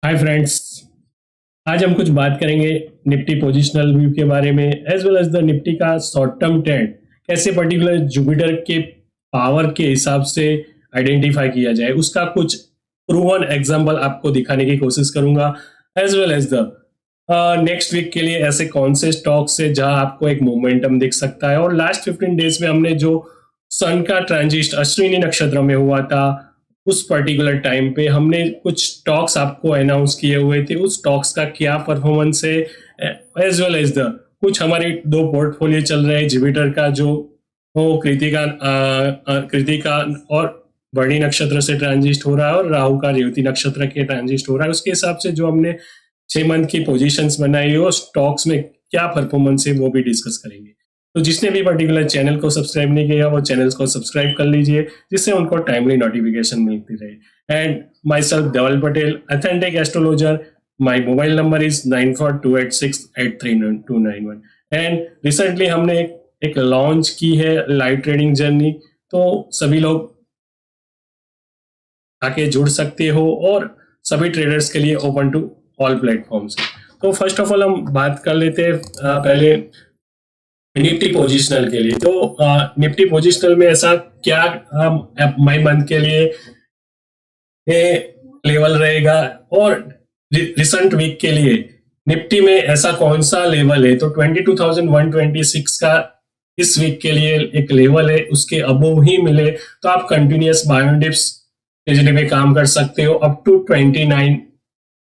Hi friends. आज हम कुछ बात करेंगे निफ्टी पोजिशनल व्यू के बारे में as well as the Nifty का शॉर्ट टर्म ट्रेंड कैसे पर्टिकुलर जुपिटर के पावर के हिसाब से आइडेंटिफाई किया जाए, उसका कुछ प्रूवन एग्जांपल आपको दिखाने की कोशिश करूंगा। As well as the next week के लिए ऐसे कौन से स्टॉक्स है जहां आपको एक मोमेंटम दिख सकता है। और लास्ट 15 डेज में हमने जो सन का ट्रांजिट अश्विनी नक्षत्र में हुआ था, उस पर्टिकुलर टाइम पे हमने कुछ स्टॉक्स आपको अनाउंस किए हुए थे, उस स्टॉक्स का क्या परफॉर्मेंस है। एज वेल एज द कुछ हमारे दो पोर्टफोलियो चल रहे हैं, जुपिटर का जो वो कृतिका और बरनी नक्षत्र से ट्रांजिट हो रहा है और राहु का रेवती नक्षत्र के ट्रांजिट हो रहा है, उसके हिसाब से जो हमने 6 मंथ की पोजीशंस बनाई हो स्टॉक्स में क्या परफॉर्मेंस है वो भी डिस्कस करेंगे। तो जिसने भी पर्टिकुलर चैनल को सब्सक्राइब नहीं किया वो चैनल को सब्सक्राइब कर लीजिए, जिससे उनको टाइमली नोटिफिकेशन मिलती रहे। And myself Dhaval Patel, authentic astrologer. My mobile number is 9428683291। And recently हमने एक लॉन्च की है लाइव ट्रेडिंग जर्नी, तो सभी लोग आके जुड़ सकते हो और सभी ट्रेडर्स के लिए ओपन टू ऑल प्लेटफॉर्म्स। तो फर्स्ट ऑफ ऑल हम बात कर लेते हैं पहले निफ्टी पोजिशनल के लिए। तो निफ्टी पोजिशनल में ऐसा क्या मई मंथ के लिए लेवल रहेगा और रिसेंट वीक के लिए निफ्टी में ऐसा कौन सा लेवल है। तो 22,126 का इस वीक के लिए एक लेवल है, उसके अबोव ही मिले तो आप कंटिन्यूअस बायो डिप्स तेजी में काम कर सकते हो अप टू 29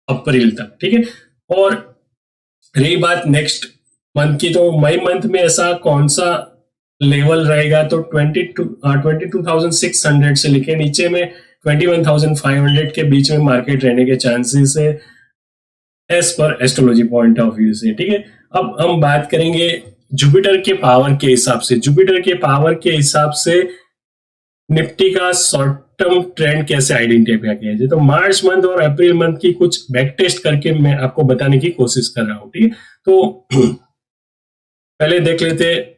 अप्रैल तक, ठीक है। और रही बात नेक्स्ट मंथ की, तो मई मंथ में ऐसा कौन सा लेवल रहेगा। तो 22,600 से लेके नीचे में 21,500 के बीच में मार्केट रहने के चांसेस है as per astrology point of view से, ठीक है। अब हम बात करेंगे जुपिटर के पावर के हिसाब से। जुपिटर के पावर के हिसाब से निफ्टी का शॉर्ट टर्म ट्रेंड कैसे आइडेंटिफाई किया जाए, तो मार्च मंथ और अप्रैल मंथ की कुछ बैक टेस्ट करके मैं आपको बताने की कोशिश कर रहा हूं, ठीक है। तो पहले देख लेते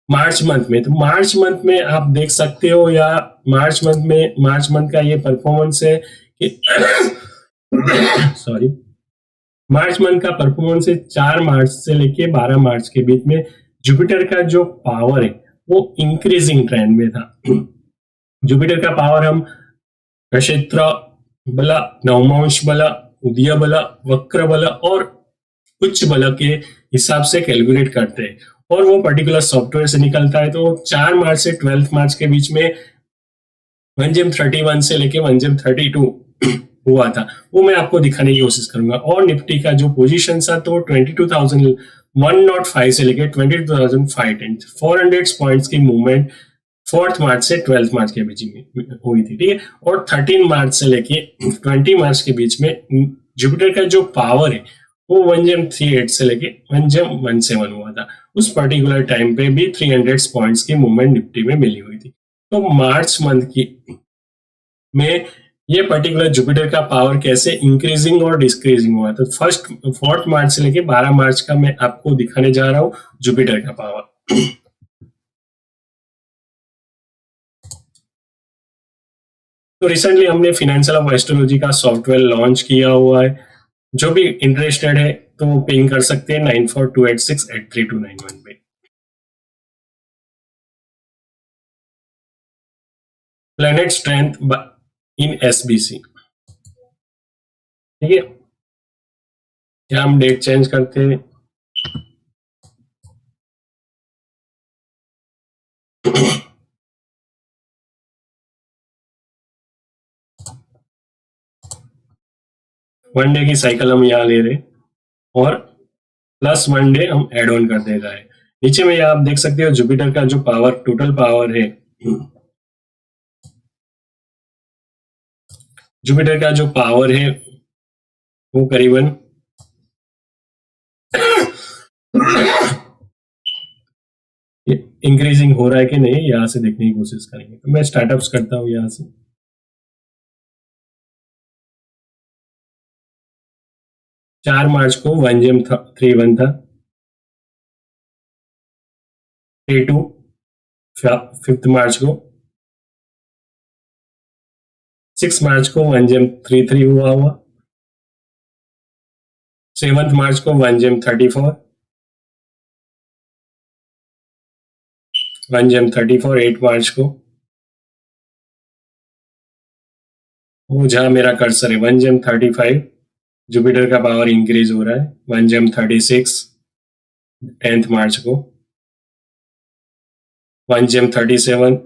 मार्च मंथ में। तो मार्च मंथ में आप देख सकते हो, या मार्च मंथ का ये परफॉर्मेंस है कि सॉरी, मार्च मंथ का परफॉर्मेंस है 4 मार्च से लेके 12 मार्च के बीच में जुपिटर का जो पावर है वो इंक्रीजिंग ट्रेंड में था। जुपिटर का पावर हम नक्षत्र बल, नवमांश बल, उदय बल, वक्र बल और उच्च बल के हिसाब से कैलकुलेट करते हैं और वो पर्टिकुलर सॉफ्टवेयर से निकलता है। तो 4 मार्च से 12 मार्च के बीच में 1GM31 से लेके 1GM32 हुआ था, वो मैं आपको दिखाने की कोशिश करूंगा। और निफ्टी का जो पोजीशन था तो 22,105 से लेके 22,510 400 पॉइंट्स की मूवमेंट 4 मार्च से 12 मार्च के बीच में हुई थी, ठीक है। और 13 मार्च से लेके 20 मार्च के बीच में जुपिटर का जो पावर है वो 1GM38 से लेके 1GM17 हुआ था। उस पर्टिकुलर टाइम पे भी 300 पॉइंट्स की मूवमेंट निफ्टी में मिली हुई थी। तो मार्च मंथ की में ये पर्टिकुलर जुपिटर का पावर कैसे इंक्रीजिंग और डिस्क्रीजिंग हुआ। तो फर्स्ट 4 मार्च से लेके 12 मार्च का मैं आपको दिखाने जा रहा हूँ जुपिटर का पावर। तो रिसेंटली हमने फाइनेंशियल ऑफ एस्ट्रोलॉजी का सॉफ्टवेयर लॉन्च किया हुआ है, जो भी इंटरेस्टेड है तो वो पिंग कर सकते हैं 9428683291 पे। प्लेनेट स्ट्रेंथ इन एसबीसी, ठीक है। क्या हम डेट चेंज करते हैं। वन डे की साइकिल हम यहाँ ले रहे और प्लस 1 डे हम एड ऑन कर दे रहा है। नीचे में आप देख सकते हो जुपिटर का जो पावर, टोटल पावर है, जुपिटर का जो पावर है वो करीबन इंक्रीजिंग हो रहा है कि नहीं, यहां से देखने की कोशिश करेंगे। तो मैं स्टार्टअप्स करता हूं यहां से। 4 मार्च को 1GM31 था, 32 5 मार्च को 6 मार्च को 1 जेम 33 हुआ 7 मार्च को 1 जेम 34 1 जेम 34 8 मार्च को वो जहां मेरा कर्सर है 1 जेम 35 जुपिटर का पावर इंक्रीज हो रहा है 1 जेम 36 10th मार्च को 1 जेम 37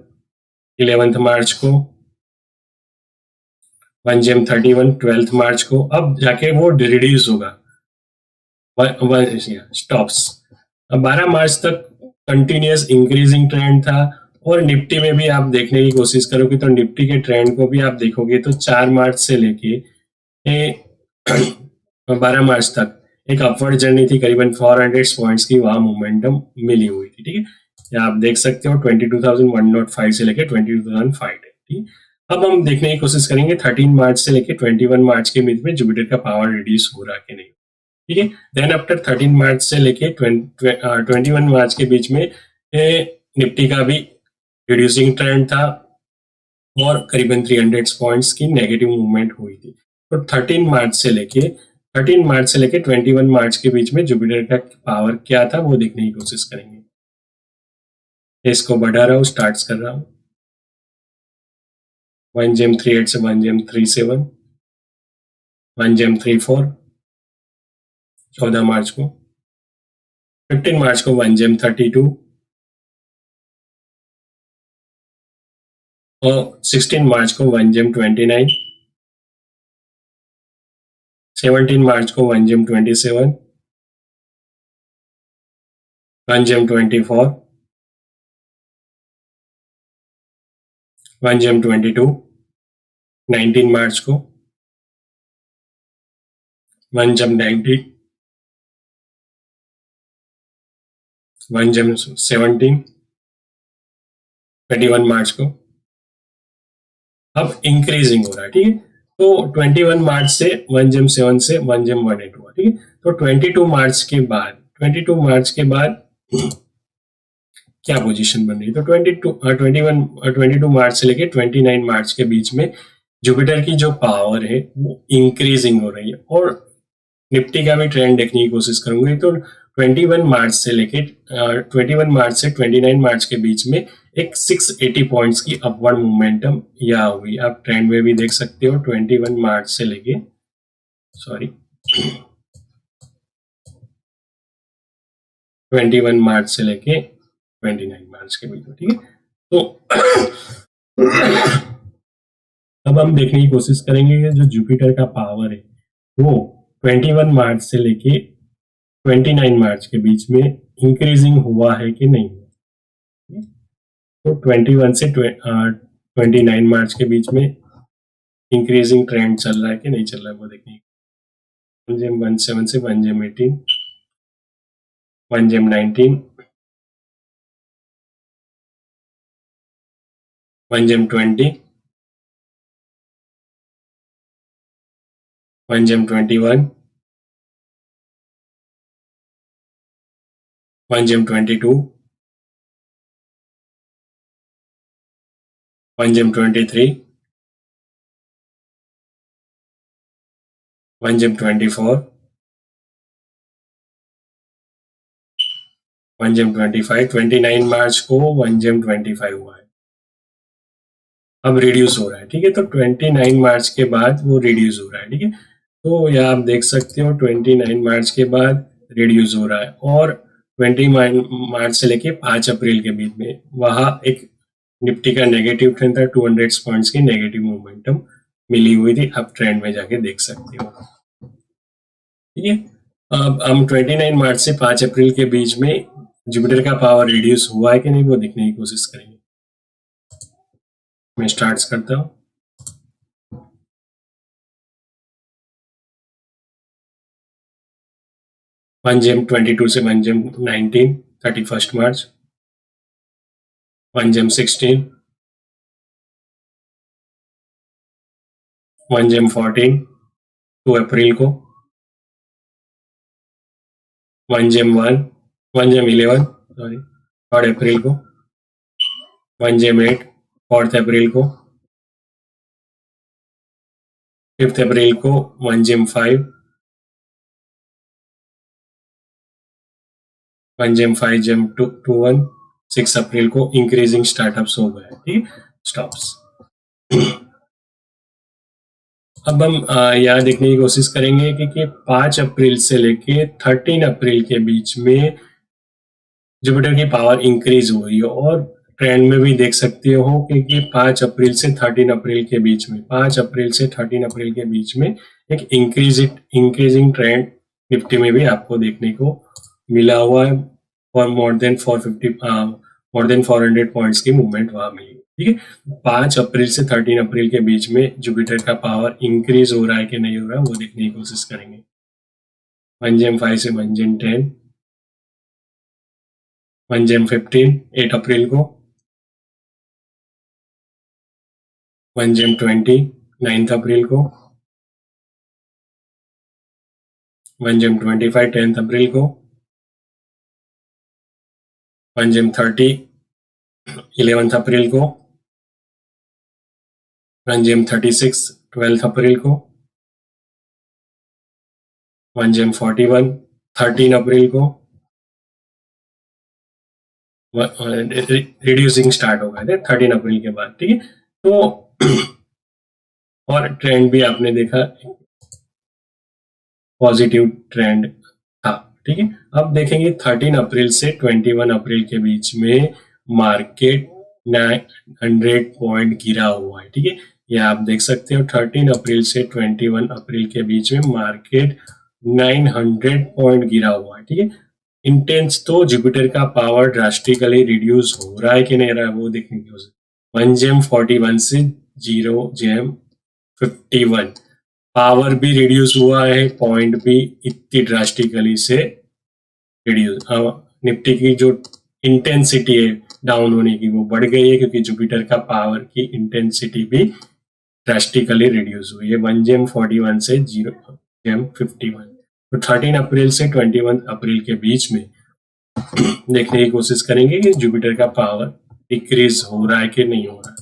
11th मार्च को 1 जेम 31 12th मार्च को अब जाके वो रिड्यूस होगा स्टॉप्स। अब 12 मार्च तक कंटिन्यूस इंक्रीजिंग ट्रेंड था और निफ्टी में भी आप देखने की कोशिश करोगे तो निफ्टी के ट्रेंड को भी आप देखोगे तो 4 मार्च से लेके 12 मार्च तक एक अपवर्ड जर्नी थी करीबन 400 पॉइंट्स की वहां मोमेंटम मिली हुई थी। ठीक है, आप देख सकते हो 22,105 से लेके 22,005 ठीक। अब हम देखने की कोशिश करेंगे 13 मार्च से लेके 21 मार्च के बीच में जुपिटर का पावर रिड्यूस हो रहा है कि नहीं। ठीक है, देन आफ्टर 13 मार्च से लेके 21 मार्च के बीच में निफ्टी का भी रिड्यूसिंग ट्रेंड था और करीबन 300 पॉइंट्स की नेगेटिव मूवमेंट हुई थी। तो 13 मार्च से लेके 21 मार्च के बीच में जुपिटर का पावर क्या था वो देखने की कोशिश करेंगे। इसको बढ़ा रहा हूँ, स्टार्ट कर रहा हूँ 1 जेम 38 से 1 जेम 37 1 जेम 34 14 मार्च को 15 मार्च को 1 जेम 32 और 16 मार्च को 1 जेम 29 17 मार्च को 1 जेम 27 1 जेम 24 1 जेम 22 19 मार्च को 1 जेम 19 1 जेम 17 21 मार्च को अब इंक्रीजिंग हो रहा है। ठीक है, तो 21 मार्च से 1 जेम 7 से 1 जेम 18 हुआ। ठीक है, तो 22 मार्च के बाद क्या पोजीशन बन रही है तो 22 मार्च से लेके 29 मार्च के बीच में जुपिटर की जो पावर है वो इंक्रीजिंग हो रही है और निफ्टी का भी ट्रेंड देखने की कोशिश करूंगी तो 21 मार्च से लेके 21 मार्च से 29 मार्च के बीच में एक 680 पॉइंट्स की अपवर्ड मोमेंटम या हुई। आप ट्रेंड में भी देख सकते हो 21 मार्च से लेके 21 मार्च से लेके 29 मार्च के बीच में। ठीक है, तो अब हम देखने की कोशिश करेंगे कि जो जुपिटर का पावर है वो 21 मार्च से लेके 29 मार्च के बीच में इंक्रीजिंग हुआ है कि नहीं। तो 21 से 29 मार्च के बीच में इंक्रीजिंग ट्रेंड चल रहा है कि नहीं चल रहा है वो देखिए 1 जेम 17 से 1 gem 18 1 gem 19 1 gem 20 1 gem 21 1 gem 22 1 gem 23 1 gem 24 1 gem 25 29 मार्च को 1 जेम 25 हुआ है, अब रिड्यूस हो रहा है। ठीक है, तो 29 मार्च के बाद वो रिड्यूस हो रहा है। ठीक है, तो यह आप देख सकते हो 29 मार्च के बाद रिड्यूस हो रहा है और 20 मार्च से लेके 5 अप्रैल के बीच में वहां एक निफ्टी का नेगेटिव ट्रेंड था 200 पॉइंट्स की नेगेटिव मोमेंटम मिली हुई थी। आप ट्रेंड में जाके देख सकते हो। ठीक है, अब हम 29 मार्च से 5 अप्रैल के बीच में जुपिटर का पावर रिड्यूस हुआ है कि नहीं वो देखने की कोशिश करेंगे। मैं स्टार्ट करता हूँ 1 जेम 22 से 1 जेम 19 31 मार्च 1 जेम 16 1 जेम 14 2 अप्रैल को 1 जेम 11 सॉरी 3 अप्रैल को 1 जेम 8 4 अप्रैल को 5 अप्रैल को 1 जेम 5, 1 जेम 5 जेम 2 1, 6 अप्रैल को इंक्रीजिंग स्टार्टअप्स हो गए, ठीक, स्टॉप्स। अब हम यहाँ देखने की कोशिश करेंगे कि 5 अप्रैल से लेके 13 अप्रैल के बीच में जुपिटर की पावर इंक्रीज हो रही है, और ट्रेंड में भी देख सकते हो कि 5 अप्रैल से 13 अप्रैल के बीच में, 5 अप्रैल से 13 अप्रैल के बीच में एक इंक्रीजिंग ट्रेंड निफ्टी में भी आपको देखने को मिला हुआ है, और मोर देन 400 पॉइंट्स की मूवमेंट वहां मिली, ठीक है। 5 अप्रैल से 13 अप्रैल के बीच में जुपिटर का पावर इंक्रीज हो रहा है कि नहीं हो रहा है वो देखने की कोशिश करेंगे। 1 जेम 5 से 1 जेम 10, 1 जेम 15 8 अप्रैल को, 1 जेम 20 9 अप्रैल को, 1 जेम 25 10 अप्रैल को, 1 जेम 30 11 अप्रैल को, 1 जेम 36 12 अप्रैल को, 1 जेम 41 13 अप्रैल को, रिड्यूसिंग स्टार्ट हो गए थे 13 अप्रैल के बाद, ठीक है। तो और ट्रेंड भी आपने देखा पॉजिटिव ट्रेंड था, ठीक है। अब देखेंगे 13 अप्रैल से 21 अप्रैल के बीच में मार्केट 900 पॉइंट गिरा हुआ है, ठीक है। ये आप देख सकते हो 13 अप्रैल से 21 अप्रैल के बीच में मार्केट 900 पॉइंट गिरा हुआ है, ठीक है। इंटेंस तो जुपिटर का पावर ड्रास्टिकली रिड्यूस हो रहा है कि नहीं रहा है वो देखने की कोशिश। 1 जेम 41 से 0 जेम 51 पावर भी रिड्यूस हुआ है, पॉइंट भी इतनी ड्रास्टिकली से रिड्यूस, निफ्टी की जो इंटेंसिटी है डाउन होने की वो बढ़ गई है, क्योंकि जुपिटर का पावर की इंटेंसिटी भी ड्रास्टिकली रिड्यूस हुई है 1 जेम 41 से 0 जेम 51। तो 13 अप्रैल से 21 अप्रैल के बीच में देखने की कोशिश करेंगे कि जुपिटर का पावर डिक्रीज हो रहा है कि नहीं हो रहा है।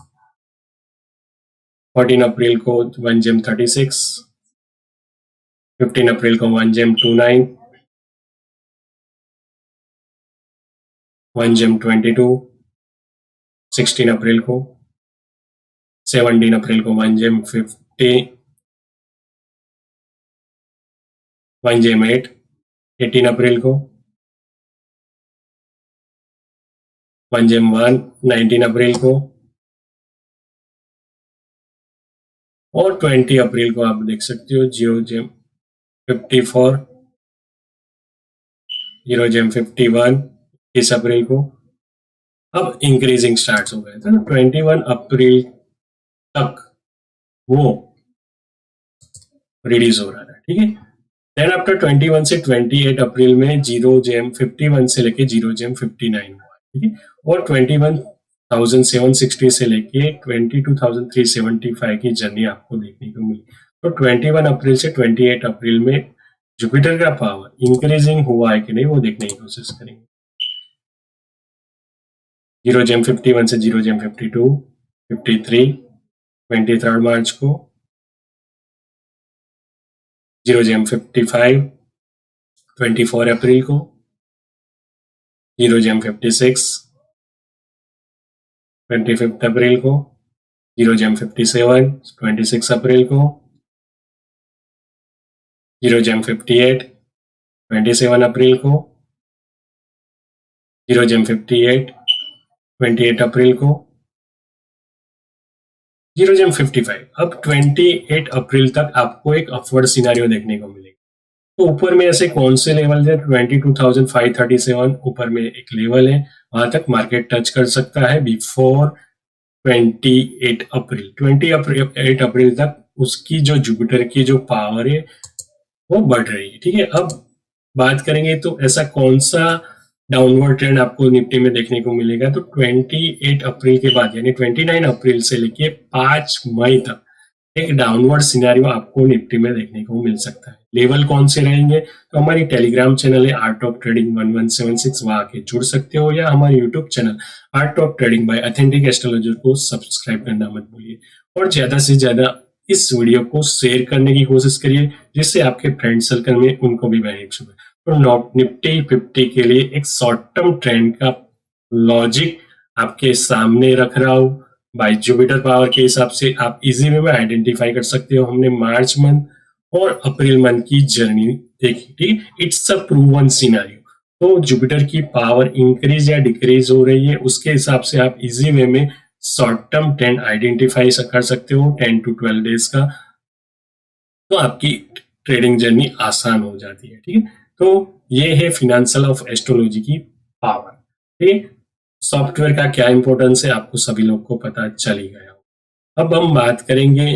14 अप्रैल को 1 जेम 36, 15 अप्रैल को 1 जेम 29, 1 जेम 22, 16 अप्रैल को, 17 अप्रैल को 1 जेम 50, 1 जेम 8, 18 अप्रैल को 1 जेम 1, 19 अप्रैल को, और 20 अप्रैल को आप देख सकते हो 0 जेम 54, 0 जेम 51, 30 अप्रैल को। अब इंक्रीजिंग स्टार्ट हो गए थे, तो 21 अप्रैल तक वो रिड्यूस हो रहा था, ठीक है। देन आफ्टर 21 से 28 अप्रैल में 0 जेम 51 से लेके 0 जेम 59 हुआ, ठीक है। और 21,760 से लेके 22,375 की जर्नी आपको देखने को मिली। तो 21 अप्रैल से 28 अप्रैल में जुपिटर का पावर इंक्रीजिंग हुआ है कि नहीं वो देखने की कोशिश करेंगे। 0 जेम 51 से 0 जेम 52, 53 23 मार्च को, 0 जेम 55 24 अप्रैल को, 0 जेम 56 25 अप्रैल को, 0 जेम 57 26 अप्रैल को, 0 जेम 58 27 अप्रैल को, 0 जेम 58 28 अप्रैल को, 0 जेम 55। अब 28 अप्रैल तक आपको एक अपवर्ड सिनेरियो देखने को मिलेगा। तो ऊपर में ऐसे कौन से लेवल है, 22,537 ऊपर में एक लेवल है, वहां तक मार्केट टच कर सकता है बिफोर 28 अप्रैल। 28 अप्रैल तक उसकी जो जुपिटर की जो पावर है वो बढ़ रही है, ठीक है। अब बात करेंगे तो ऐसा कौन सा डाउनवर्ड ट्रेंड आपको निफ्टी में देखने को मिलेगा, तो 28 अप्रैल के बाद यानी 29 अप्रैल से लेके 5 मई तक एक डाउनवर्ड सिनेरियो आपको निफ्टी में देखने को मिल सकता है। लेवल कौन से रहेंगे, तो हमारी टेलीग्राम चैनल है आर्ट ऑफ ट्रेडिंग 1176, वहां आके जुड़ सकते हो, या हमारे YouTube channel art of trading bye authentic astrologer को सब्सक्राइब करना मत भूलिए। और ज्यादा से ज्यादा इस वीडियो को शेयर करने की कोशिश करिए, जिससे आपके फ्रेंड सर्कल में उनको भी बेनिफिट हो। तो निफ्टी 50 के लिए एक शॉर्ट टर्म ट्रेंड का लॉजिक आपके सामने रख रहा हूं। बाय जुपिटर पावर के हिसाब से आप इजी वे में आइडेंटिफाई कर सकते हो। हमने मार्च मंथ और अप्रैल मंथ की जर्नी देखी, ठीक। It's a proven scenario. तो जुपिटर की पावर इंक्रीज या डिक्रीज हो रही है, उसके हिसाब से आप इजी वे में शॉर्ट टर्म ट्रेंड आइडेंटिफाई कर सकते हो 10 to 12 डेज का। तो आपकी ट्रेडिंग जर्नी आसान हो जाती है, ठीक है। तो ये है फिनेंशियल ऑफ एस्ट्रोलॉजी की पावर, ठीक। सॉफ्टवेयर का क्या इंपॉर्टेंस है आपको सभी लोग को पता चल ही गया। अब हम बात करेंगे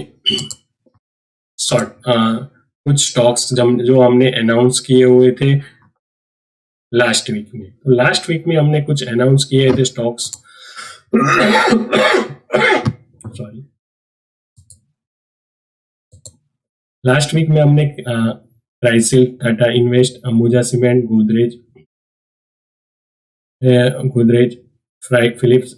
कुछ स्टॉक्स जो हमने अनाउंस किए हुए थे लास्ट वीक में। तो लास्ट वीक में हमने कुछ अनाउंस किए थे स्टॉक्स सॉरी, लास्ट वीक में हमने CRISIL, Tata invest, Ambuja cement, Godrej, फ्राइक फिलिप्स,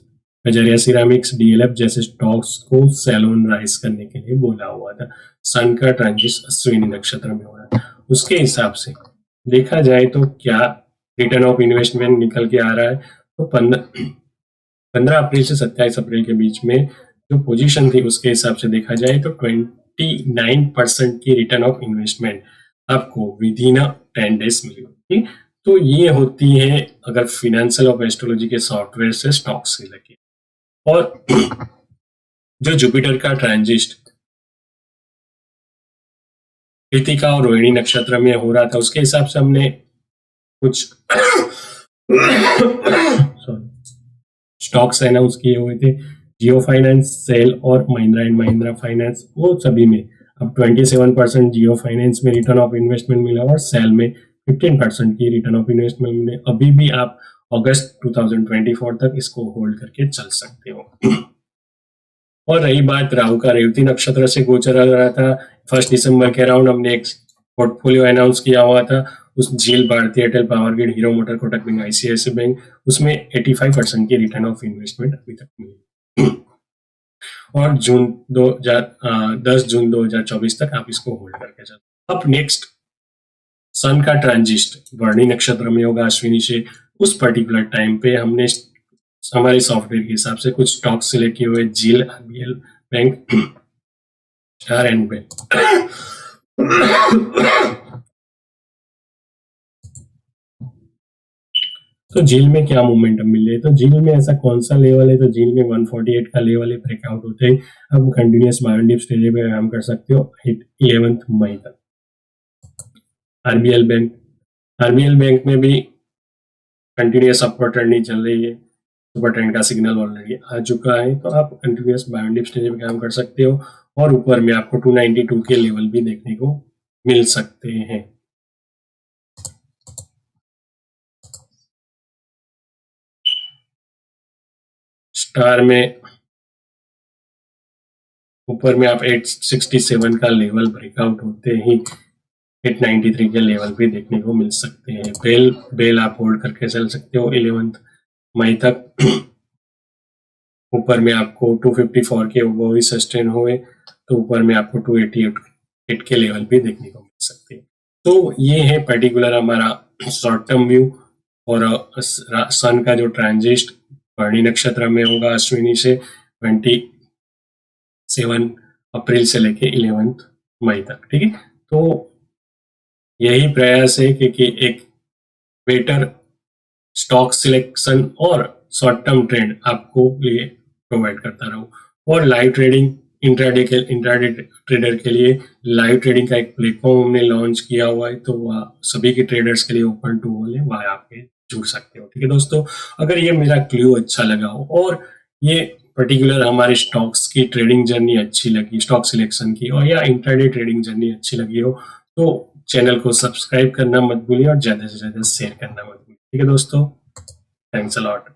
कजरिया सिरामिक्स, डीएलएफ जैसे स्टॉक्स को सेल ऑन राइज करने के लिए बोला हुआ था। सन का ट्रांजिट अश्विनी नक्षत्र में हो रहा है। उसके हिसाब से देखा जाए तो क्या रिटर्न ऑफ इन्वेस्टमेंट निकल के आ रहा है। तो 15 अप्रैल से 27 अप्रैल के बीच में जो पोजीशन थी उसके हिसाब से देखा जाए तो 29% की रिटर्न ऑफ इन्वेस्टमेंट आपको विद इन 10 डेज मिली। तो ये होती है अगर फिनेंशियल ऑफ एस्ट्रोलॉजी के सॉफ्टवेयर से स्टॉक से लगे। और जो जुपिटर का ट्रांजिट कृतिका और रोहिणी नक्षत्र में हो रहा था, उसके हिसाब से हमने कुछ स्टॉक्स अनाउंस किए हुए थे। जियो फाइनेंस, सेल और महिंद्रा एंड महिंद्रा फाइनेंस, वो सभी में अब 27% जियो फाइनेंस में रिटर्न ऑफ इन्वेस्टमेंट मिला और सेल में 15% की रिटर्न ऑफ इन्वेस्टमेंट मिले। अभी भी आप अगस्त 2024 तक इसको होल्ड करके चल सकते हो। और रही बात राहु का, रेवती नक्षत्र से गोचर आ रहा था। 1 दिसंबर के अराउंड हमने एक पोर्टफोलियो अनाउंस किया हुआ था। उस झील, भारतीय Airtel, power grid, hero motor, Kotak bank, ICICI bank, उसमें 85% की रिटर्न ऑफ इन्वेस्टमेंट अभी तक मिली। और 10 जून 2024 तक आप इसको होल्ड करके चलो। अब नेक्स्ट सन का ट्रांजिट वर्णी नक्षत्र में होगा अश्विनी से। उस पर्टिकुलर टाइम पे हमने हमारे सॉफ्टवेयर के हिसाब से कुछ स्टॉक सिलेक्ट किए हुए, Zeel, RBL bank, star and bank. तो जील में क्या मोमेंटम मिल रही है, तो जील में ऐसा कौन सा लेवल है, तो जील में 148 का लेवल है, ब्रेकआउट होते ही अब कंटिन्यूअस बायोडिप स्टेज पे काम कर सकते हो 11 मई तक। आरबीएल बैंक में भी कंटिन्यूअस अपवर्ड ट्रेंड चल रही है, सुपर ट्रेंड का सिग्नल ऑलरेडी आ चुका है, तो आप कंटिन्यूअस बायोडिप स्टेज पे काम कर सकते हो। और ऊपर में आपको 292 के लेवल भी देखने को मिल सकते हैं। स्टार में ऊपर में आप 867 का लेवल ब्रेकआउट होते ही 893 के लेवल भी देखने को मिल सकते हैं। बेल आप होल्ड करके चल सकते हो 11 मई तक। ऊपर में आपको 254 के वो भी सस्टेन हुए, तो ऊपर में आपको 288 के लेवल भी देखने को मिल सकते हैं। तो ये है पर्टिकुलर हमारा शॉर्ट टर्म व्यू। और सन का जो ट्रांजिट वर्णी नक्षत्र में होगा अश्विनी से 27 अप्रैल से लेके 11 मई तक, ठीक है। तो यही प्रयास है कि एक बेटर स्टॉक सिलेक्शन और शॉर्ट टर्म ट्रेंड आपको लिए प्रोवाइड करता रहूं। और लाइव ट्रेडिंग, इंट्राडे ट्रेडर के लिए लाइव ट्रेडिंग का एक प्लेटफॉर्म हमने लॉन्च किया हुआ है, तो वह सभी के ट्रेडर्स के लिए ओपन टू ऑल है, वह आप जुड़ सकते हो, ठीक है दोस्तों। अगर ये मेरा क्लू अच्छा लगा हो और ये पर्टिकुलर हमारे स्टॉक्स की ट्रेडिंग जर्नी अच्छी लगी, स्टॉक सिलेक्शन की, और या इंट्राडे ट्रेडिंग जर्नी अच्छी लगी हो, तो चैनल को सब्सक्राइब करना मत भूलिए और ज्यादा से ज्यादा शेयर करना मत भूलिए, ठीक है दोस्तों। Thanks a lot.